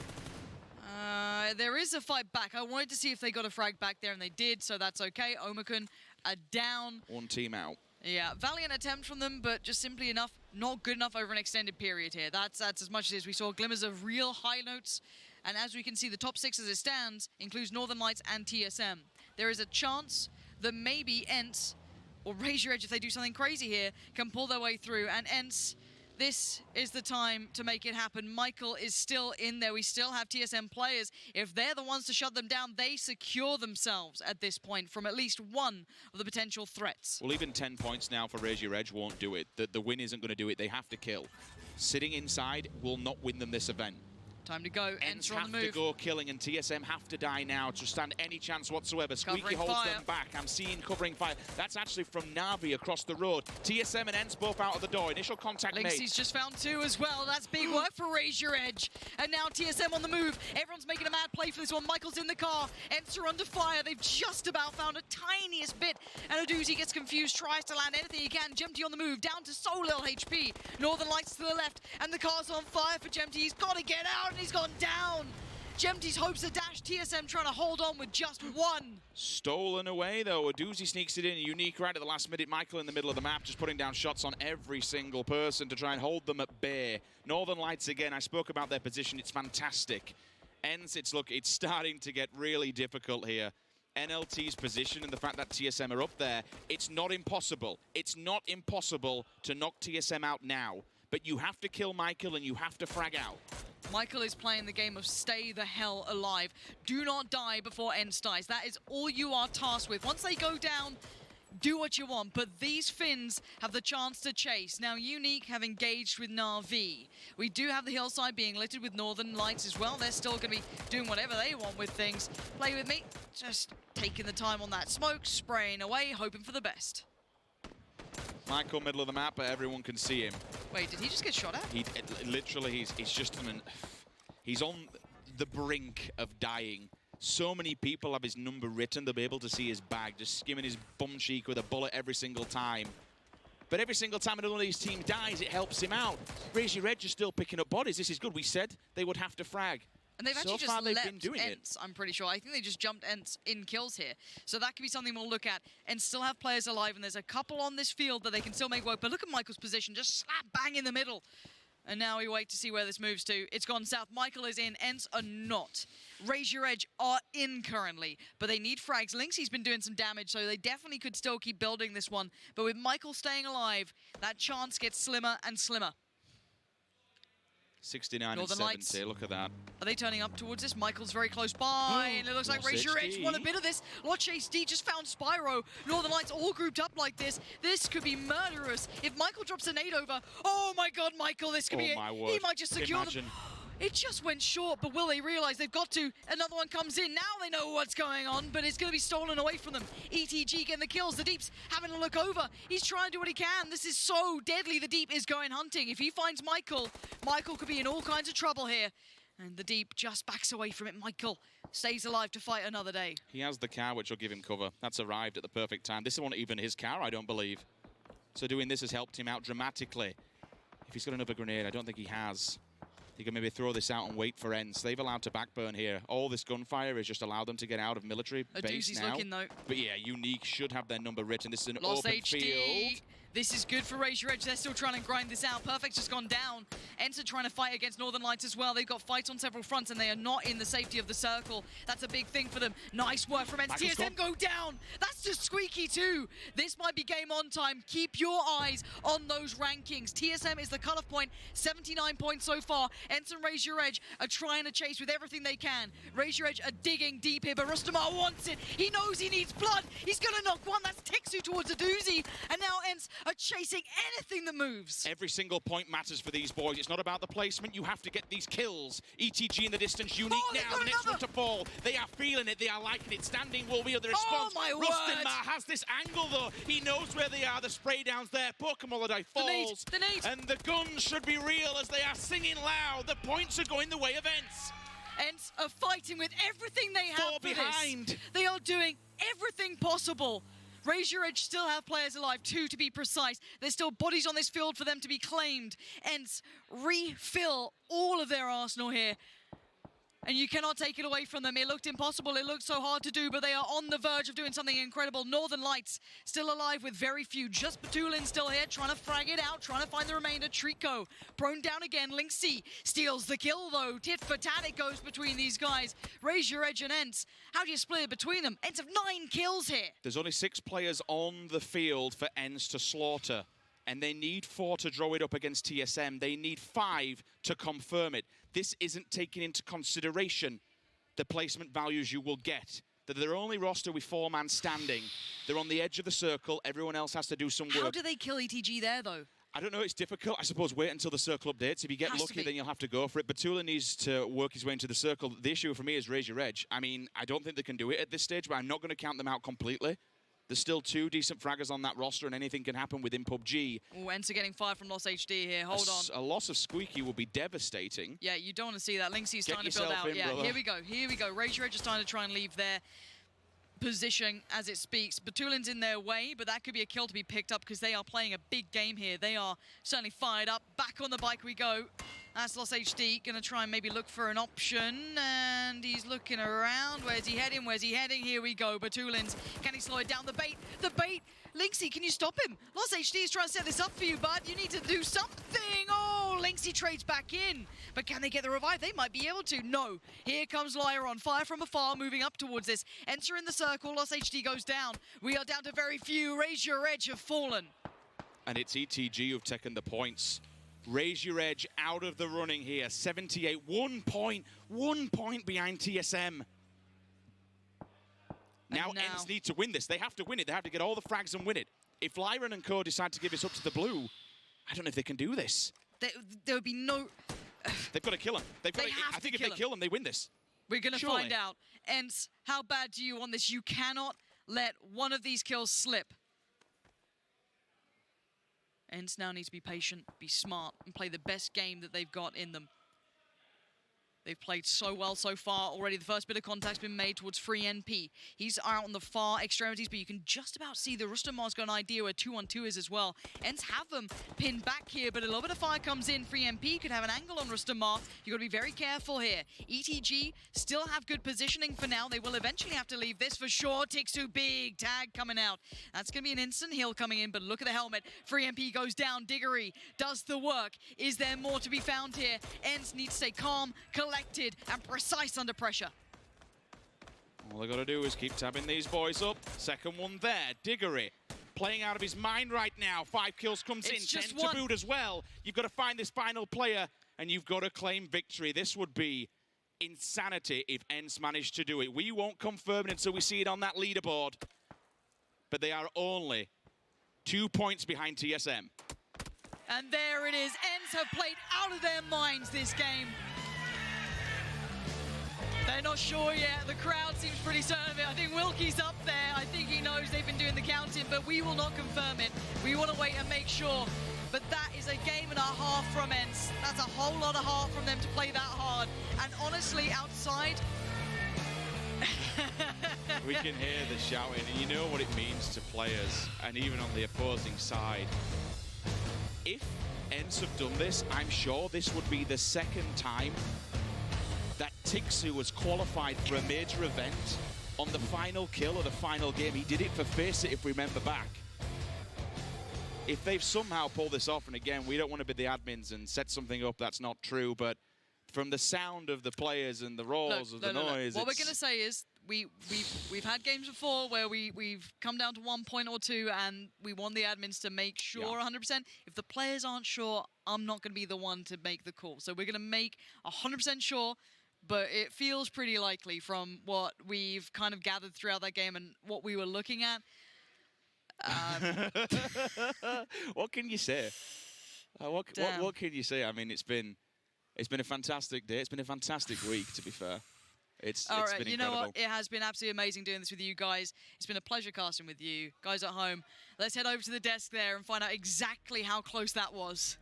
There is a fight back. I wanted to see if they got a frag back there, and they did, so that's okay. Omakun are down. 1 team out. Yeah, valiant attempt from them, but just simply enough, not good enough over an extended period here. That's as much as it is. We saw glimmers of real high notes, and as we can see, the top 6 as it stands includes Northern Lights and TSM. There is a chance that maybe ENCE, or Raise Your Edge if they do something crazy here, can pull their way through, and ENCE, This is the time to make it happen. Michael is still in there. We still have TSM players. If they're the ones to shut them down, they secure themselves at this point from at least one of the potential threats. Well, even 10 points now for Raise Your Edge won't do it. The win isn't going to do it. They have to kill. Sitting inside will not win them this event. Time to go. Ents Enter on the have move. to go killing, and TSM have to die now to stand any chance whatsoever. Squeaky Covering holds fire. them back. I'm seeing covering fire. That's actually from Na'Vi across the road. TSM and Ents both out of the door. Initial contact made. Lynxie's just found 2 as well. That's big work for Raise Your Edge. And now TSM on the move. Everyone's making a mad play for this one. Michael's in the car. Ents are under fire. They've just about found a tiniest bit. And Aduzi gets confused, tries to land anything he can. Gemty on the move, down to so little HP. Northern Lights to the left, and the car's on fire for Gemty. He's got to get out, and he's gone down. Gemty's hopes are dashed. TSM trying to hold on with just 1. Stolen away, though. Aduzi sneaks it in. Unique right at the last minute. Michael in the middle of the map, just putting down shots on every single person to try and hold them at bay. Northern Lights, again, I spoke about their position. It's fantastic. Ents, it's starting to get really difficult here. NLT's position and the fact that TSM are up there, it's not impossible. It's not impossible to knock TSM out now. But you have to kill Michael and you have to frag out. Michael is playing the game of stay the hell alive. Do not die before Ents dies. That is all you are tasked with. Once they go down, do what you want. But these Finns have the chance to chase. Now, Unique have engaged with Na'Vi. We do have the hillside being littered with Northern Lights as well. They're still going to be doing whatever they want with things. Play with me. Just taking the time on that smoke, spraying away, hoping for the best. Michael, middle of the map, but everyone can see him. Wait, did he just get shot at? Literally, he's just he's on the brink of dying. So many people have his number written, they'll be able to see his bag, just skimming his bum cheek with a bullet every single time. But every single time another one of these teams dies, it helps him out. Raise Your Edge is still picking up bodies. This is good. We said they would have to frag. And they've actually so far, just been doing Ents, I'm pretty sure. I think they just jumped Ents in kills here. So that could be something we'll look at and still have players alive. And there's a couple on this field that they can still make work. But look at Michael's position, just slap bang in the middle. And now we wait to see where this moves to. It's gone south. Michael is in. Ents are not. Raise Your Edge are in currently, but they need frags. Lynxie's been doing some damage, so they definitely could still keep building this one. But with Michael staying alive, that chance gets slimmer and slimmer. 69 Northern and 70, Lights. look at that. Are they turning up towards this? Michael's very close by, and it looks like Raise Your Edge won a bit of this. Chase D just found Spyro. Northern Lights all grouped up like this. This could be murderous. If Michael drops a nade over, oh my god, Michael, this could be it. My word. He might just secure Imagine. them. It just went short, but will they realize they've got to? Another one comes in. Now they know what's going on, but it's going to be stolen away from them. ETG getting the kills. The Deep's having a look over. He's trying to do what he can. This is so deadly. The Deep is going hunting. If he finds Michael, Michael could be in all kinds of trouble here. And the Deep just backs away from it. Michael stays alive to fight another day. He has the car, which will give him cover. That's arrived at the perfect time. This isn't even his car, I don't believe. So doing this has helped him out dramatically. If he's got another grenade, I don't think he has. He can maybe throw this out and wait for Ents. They've allowed to backburn here. All this gunfire has just allowed them to get out of military base now. Looking though. But yeah, Unique should have their number written. This is an Lost open HD. field. This is good for Raise Your Edge. They're still trying to grind this out. Perfect's just gone down. Ents are trying to fight against Northern Lights as well. They've got fights on several fronts, and they are not in the safety of the circle. That's a big thing for them. Nice work from Ents. TSM go down. That's just squeaky too. This might be game on time. Keep your eyes on those rankings. TSM is the cutoff point. 79 points so far. Ents and Raise Your Edge are trying to chase with everything they can. Raise Your Edge are digging deep here, but Rustamar wants it. He knows he needs blood. He's going to knock one. That's Tixu towards a doozy. And now Ents are chasing anything that moves. Every single point matters for these boys. It's not about the placement. You have to get these kills. ETG in the distance. Unique now. The next one to fall. They are feeling it. They are liking it. Standing will be the response. Oh my word. Rustamar has this angle though. He knows where they are. The spray down's there. Pokemon falls. The nade. And the guns should be real as they are singing loud. The points are going the way of Ents. Ents are fighting with everything they have Fall for behind. this. They are doing everything possible. Raise Your Edge still have players alive, 2 to be precise. There's still bodies on this field for them to be claimed. Ents refill all of their arsenal here. And you cannot take it away from them. It looked impossible. It looked so hard to do, but they are on the verge of doing something incredible. Northern Lights still alive with very few. Just Batulin still here, trying to frag it out, trying to find the remainder. Trico prone down again. Lynxie steals the kill, though. Tit for tat it goes between these guys. Raise Your Edge and Ents. How do you split it between them? Ents have 9 kills here. There's only 6 players on the field for Ents to slaughter. and they need 4 to draw it up against TSM. They need 5 to confirm it. This isn't taking into consideration the placement values you will get. That they're only roster with 4-man standing. They're on the edge of the circle. Everyone else has to do some work. How do they kill ETG there, though? I don't know. It's difficult. I suppose wait until the circle updates. If you get lucky, then you'll have to go for it. Batula needs to work his way into the circle. The issue for me is raise your edge. I mean, I don't think they can do it at this stage, but I'm not going to count them out completely. There's still 2 decent fraggers on that roster, and anything can happen within PUBG. Oh, Enter getting fired from Lost HD here. Hold on. A loss of Squeaky will be devastating. Yeah, you don't want to see that. Lynxie's Get starting to build out. in, Yeah, brother. here we go. Here we go. Raise your edge is starting to try and leave their position as it speaks. Batulin's in their way, but that could be a kill to be picked up because they are playing a big game here. They are certainly fired up. Back on the bike we go. That's Lost HD, going to try and maybe look for an option, and he's looking around. Where's he heading? Where's he heading? Here we go. Batulin's, can he slow it down? The bait! The bait! Lynxie, can you stop him? Lost HD is trying to set this up for you, bud. You need to do something. Oh, Lynxie trades back in. But can they get the revive? They might be able to. No. Here comes Lyra on fire from afar, moving up towards this. Enter in the circle. Lost HD goes down. We are down to very few. Raise your edge have fallen. And it's ETG who've taken the points. Raise your edge out of the running here. 78, 1 point behind TSM. Now ENCE need to win this. They have to win it. They have to get all the frags and win it. If Lyran and co decide to give this up to the blue, I don't know if they can do this. There would be no... They've got to kill him. I think if they kill him, they win this. We're going to find out. ENCE, how bad do you want this? You cannot let one of these kills slip. ENCE now needs to be patient, be smart, and play the best game that they've got in them. They've played so well so far already. The first bit of contact's been made towards Free NP. He's out on the far extremities, but you can just about see the Rustamar's got an idea where 2-on-2 is as well. ENCE have them pinned back here, but a little bit of fire comes in. Free NP could have an angle on Rustamar. You've got to be very careful here. ETG still have good positioning for now. They will eventually have to leave this for sure. Tixu, big tag coming out. That's going to be an instant heal coming in, but look at the helmet. Free NP goes down. Diggory does the work. Is there more to be found here? ENCE needs to stay calm, collected and precise under pressure. All they got to do is keep tabbing these boys up. Second one there. Diggory playing out of his mind right now. 5 kills comes in. 10 to boot as well. You've got to find this final player and you've got to claim victory. This would be insanity if ENCE managed to do it. We won't confirm it until we see it on that leaderboard. But they are only 2 points behind TSM. And there it is. ENCE have played out of their minds this game. They're not sure yet. The crowd seems pretty certain of it. I think Wilkie's up there. I think he knows they've been doing the counting, but we will not confirm it. We want to wait and make sure. But that is a game and a half from ENCE. That's a whole lot of heart from them to play that hard. And honestly, outside... We can hear the shouting, and you know what it means to players, and even on the opposing side. If ENCE have done this, I'm sure this would be the second time that Tixu was qualified for a major event on the final kill of the final game. He did it for Face It, if we remember back. If they've somehow pulled this off, and again, we don't want to be the admins and set something up that's not true, but from the sound of the players and the roars of the noise... What we're going to say is we've had games before where we've come down to 1 point or 2 and we want the admins to make sure 100%. If the players aren't sure, I'm not going to be the one to make the call. So we're going to make 100% sure, but it feels pretty likely from what we've kind of gathered throughout that game and what we were looking at. What can you say? What can you say? I mean, it's been a fantastic day. It's been a fantastic week, to be fair. It's been incredible. You know what? It has been absolutely amazing doing this with you guys. It's been a pleasure casting with you. Guys at home, let's head over to the desk there and find out exactly how close that was.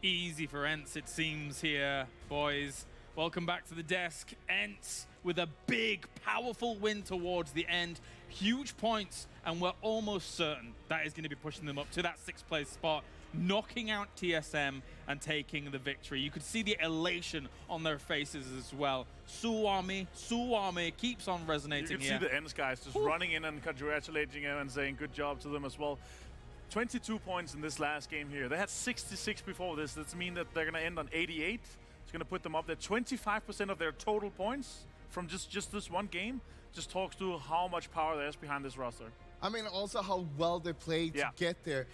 Easy for ENCE, it seems here, boys. Welcome back to the desk. ENCE with a big, powerful win towards the end. Huge points, and we're almost certain that is going to be pushing them up to that 6th place spot, knocking out TSM and taking the victory. You could see the elation on their faces as well. Suwami keeps on resonating here. You can see the ENCE guys just running in and congratulating him and saying good job to them as well. 22 points in this last game here. They had 66 before this. That means that they're going to end on 88. It's going to put them up there. 25% of their total points from just this one game. just talks to how much power there is behind this roster. I mean, also how well they played to get there.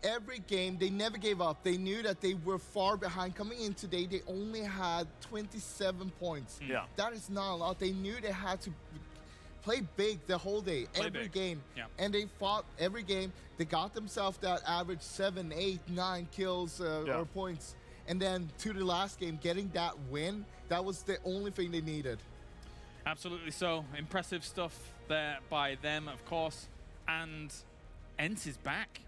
Every game, they never gave up. They knew that they were far behind. Coming in today, they only had 27 points. Yeah. That is not a lot. They knew they had to play big the whole day, every game. Yeah. And they fought every game. They got themselves that average 7, 8, 9 kills or points. And then to the last game, getting that win, that was the only thing they needed. Absolutely so. Impressive stuff there by them, of course. And ENCE is back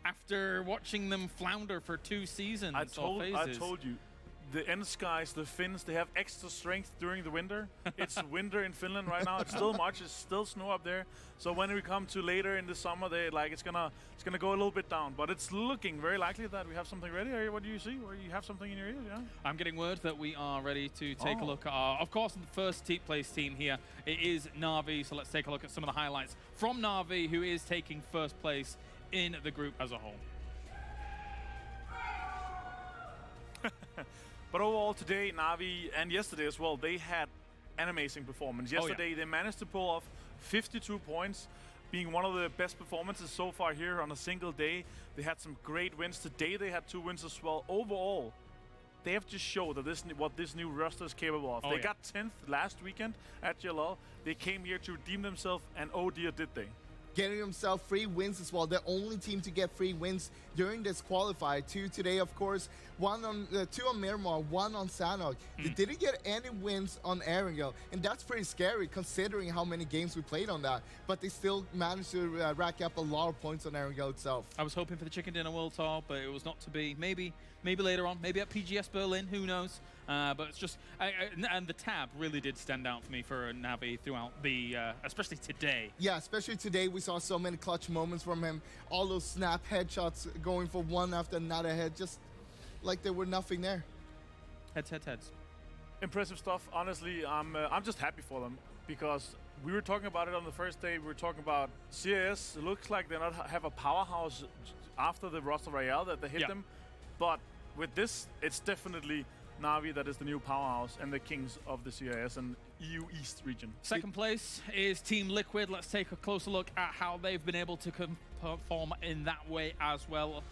after watching them flounder for 2 seasons. I told you, the ENCE guys, the Finns, they have extra strength during the winter. It's winter in Finland right now. It's still March. It's still snow up there. So when we come to later in the summer, they it's gonna go a little bit down. But it's looking very likely that we have something ready. What do you see? Or you have something in your ears? Yeah. I'm getting word that we are ready to take a look at our, of course, the first place team here. It is Na'Vi. So let's take a look at some of the highlights from Na'Vi, who is taking first place in the group as a whole. But overall today, Na'Vi, and yesterday as well, they had an amazing performance. Yesterday they managed to pull off 52 points, being one of the best performances so far here on a single day. They had some great wins. Today they had 2 wins as well. Overall, they have just showed that what this new roster is capable of. They got 10th last weekend at GLL. They came here to redeem themselves, and oh dear did they. Getting themselves 3 wins as well. The only team to get 3 wins during this qualifier. 2 today, of course. 2 on Miramar, 1 on Sanok. They didn't get any wins on Erangel, and that's pretty scary considering how many games we played on that. But they still managed to rack up a lot of points on Erangel itself. I was hoping for the Chicken Dinner World Tour, but it was not to be. Maybe later on. Maybe at PGS Berlin. Who knows? But it's just, and the tab really did stand out for me for Na'Vi throughout the, especially today. Yeah, especially today we saw so many clutch moments from him. All those snap headshots going for one after another head, just like there were nothing there. Heads. Impressive stuff. Honestly, I'm just happy for them because we were talking about it on the first day. We were talking about CIS. It looks like they not have a powerhouse after the roster royale that they hit them, but with this, it's definitely Na'Vi that is the new powerhouse and the kings of the CIS and EU East region. Second place is Team Liquid. Let's take a closer look at how they've been able to perform in that way as well.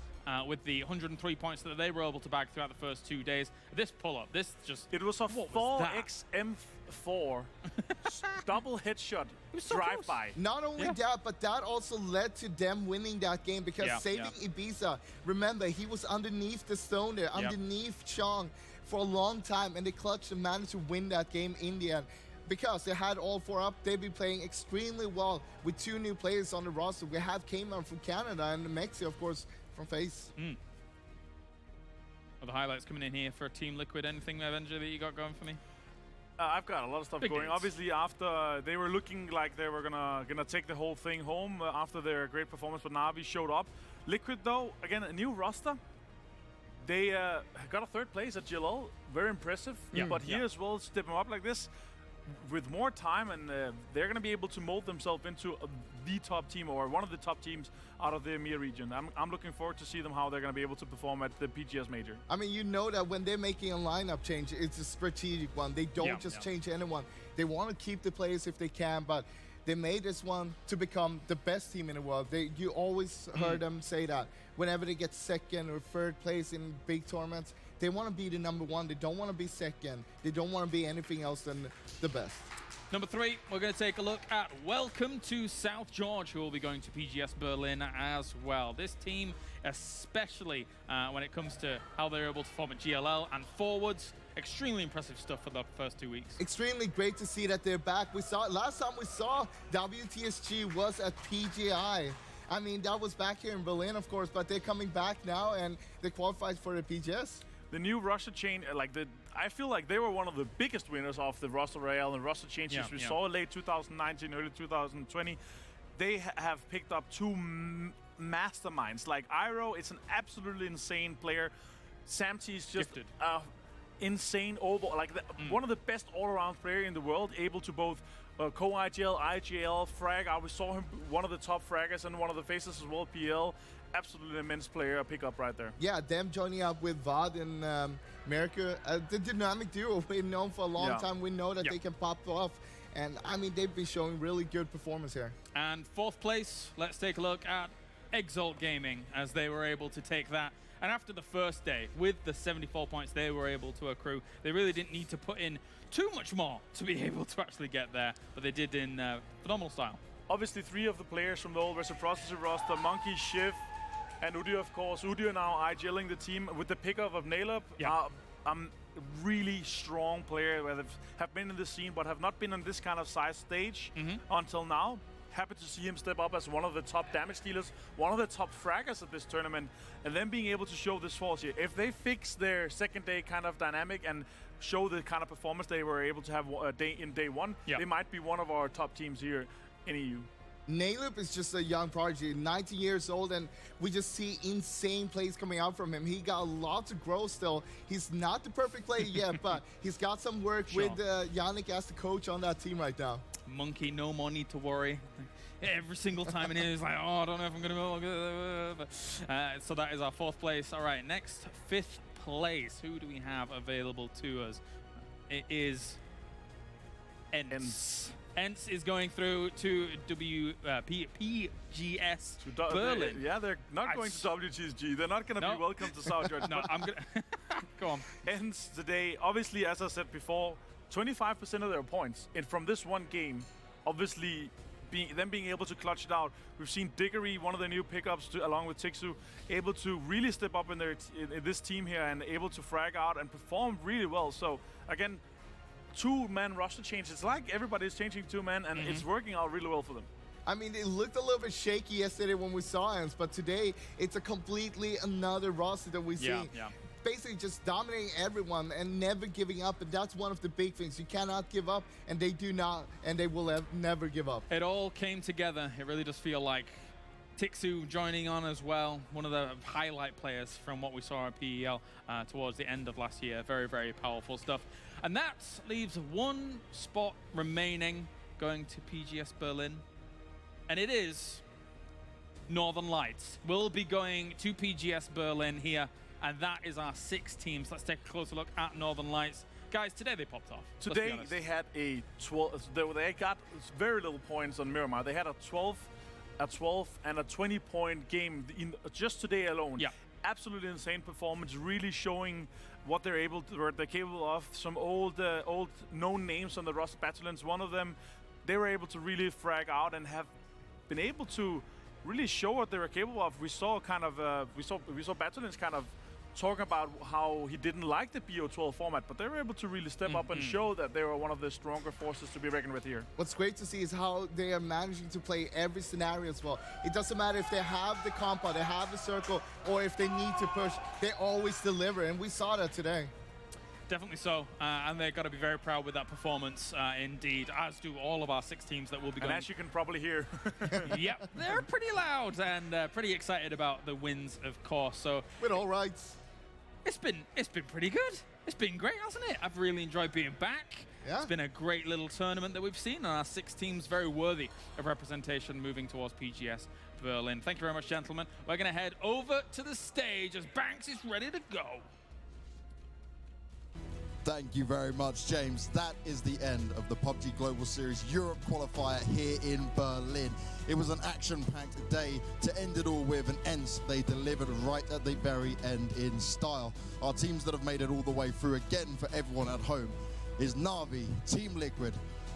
With the 103 points that they were able to bag throughout the first 2 days. This pull-up, it was a 4xM4 double headshot drive-by. Not only that, but that also led to them winning that game because saving Ibiza, remember, he was underneath the stone there, underneath Chong for a long time, and they clutched and managed to win that game in the end. Because they had all 4 up, they've been playing extremely well with 2 new players on the roster. We have Cayman from Canada and Mexi, of course, from FaZe. Well, the highlights coming in here for Team Liquid. Anything, Avenger, that you got going for me? I've got a lot of stuff going. Obviously, after they were looking like they were gonna take the whole thing home after their great performance, but Na'Vi showed up. Liquid, though, again, a new roster. They got a 3rd place at GLL. Very impressive. But here as well, step them up like this with more time, and they're going to be able to mold themselves into the top team or one of the top teams out of the EMEA region. I'm looking forward to see them how they're going to be able to perform at the PGS Major. I mean, you know that when they're making a lineup change, it's a strategic one. They don't just change anyone. They want to keep the players if they can, but they made this one to become the best team in the world. You always heard them say that whenever they get 2nd or 3rd place in big tournaments, they want to be the #1. They don't want to be 2nd. They don't want to be anything else than the best. Number 3, we're going to take a look at Welcome to South George, who will be going to PGS Berlin as well. This team, especially when it comes to how they're able to perform at GLL and forwards, extremely impressive stuff for the first 2 weeks. Extremely great to see that they're back. Last time we saw WTSG was at PGI. I mean, that was back here in Berlin, of course, but they're coming back now and they qualified for the PGS. The new roster change, I feel like they were one of the biggest winners of the roster royale and roster changes we saw late 2019, early 2020. They have picked up 2 masterminds. Like Iroh, it's an absolutely insane player. Samty is just insane one of the best all-around player in the world, able to both co-IGL, IGL, frag. We saw him one of the top fraggers and one of the faces as well, PL. Absolutely immense player, a pickup right there. Yeah, them joining up with VOD and America, the dynamic duo we've known for a long time. We know that they can pop off. And I mean, they've been showing really good performance here. And fourth place, let's take a look at Exalt Gaming, as they were able to take that. And after the first day, with the 74 points they were able to accrue, they really didn't need to put in too much more to be able to actually get there, but they did in phenomenal style. Obviously, 3 of the players from the old Reciprocity roster, Monkey, Shiv, and Udio, of course. Udio now IGLing the team with the pickup of Nailab. Yeah. Really strong player where they have been in the scene but have not been on this kind of size stage until now. Happy to see him step up as one of the top damage dealers, one of the top fraggers at this tournament, and then being able to show this force here. If they fix their second day kind of dynamic and show the kind of performance they were able to have in day one, they might be one of our top teams here in EU. Nailab is just a young prodigy, 19 years old, and we just see insane plays coming out from him. He got a lot to grow still. He's not the perfect player yet, but he's got some work with Yannick as the coach on that team right now. Monkey, no more need to worry. Every single time in here, he's like, oh, I don't know if I'm going to be. So that is our fourth place. All right, next, fifth place. Who do we have available to us? It is ENCE. ENCE is going through to PGS Berlin. They're not going to WTSG. They're not going to be welcome to South Georgia. No, I'm going to... Go on. ENCE today, obviously, as I said before, 25% of their points from this one game, obviously, being able to clutch it out. We've seen Diggory, one of the new pickups, along with Tixu, able to really step up in this team here and able to frag out and perform really well. So, again, 2-man roster change. It's like everybody's changing 2-man, and it's working out really well for them. I mean, it looked a little bit shaky yesterday when we saw ENCE, but today it's a completely another roster that we see. Basically just dominating everyone and never giving up, and that's one of the big things. You cannot give up, and they do not, and they will never give up. It all came together. It really does feel like Tixu joining on as well, one of the highlight players from what we saw at PEL towards the end of last year. Very, very powerful stuff. And that leaves one spot remaining going to PGS Berlin, and it is Northern Lights. We'll be going to PGS Berlin here, and that is our 6 teams. Let's take a closer look at Northern Lights. Guys, today they popped off. Today they had a 12. They got very little points on Miramar. They had a 12 and a 20-point game just today alone. Yeah. Absolutely insane performance, really showing what they're capable of. Some old known names on the roster, Battalions, one of them, they were able to really frag out and have been able to really show what they were capable of. We saw Battalions kind of talking about how he didn't like the BO12 format, but they were able to really step up and show that they were one of the stronger forces to be reckoned with here. What's great to see is how they are managing to play every scenario as well. It doesn't matter if they have the compound, they have the circle, or if they need to push, they always deliver, and we saw that today. Definitely so, and they've got to be very proud with that performance, indeed, as do all of our 6 teams that will be going. And as you can probably hear. Yep, they're pretty loud and pretty excited about the wins, of course. So with all rights. It's been pretty good. It's been great, hasn't it? I've really enjoyed being back. Yeah. It's been a great little tournament that we've seen, and our 6 teams very worthy of representation moving towards PGS Berlin. Thank you very much, gentlemen. We're going to head over to the stage as Banks is ready to go. Thank you very much, James. That is the end of the PUBG Global Series Europe qualifier here in Berlin. It was an action-packed day to end it all with, and ENCE, they delivered right at the very end in style. Our teams that have made it all the way through, again for everyone at home, is Na'Vi, Team Liquid,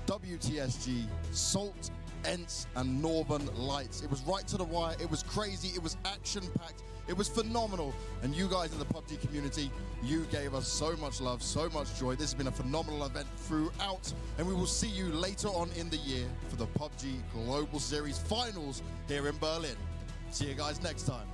WTSG, Salt, ENCE, and Northern Lights. It was right to the wire, it was crazy, it was action-packed, it was phenomenal, and you guys in the PUBG community, you gave us so much love, so much joy. This has been a phenomenal event throughout, and we will see you later on in the year for the PUBG Global Series Finals here in Berlin. See you guys next time.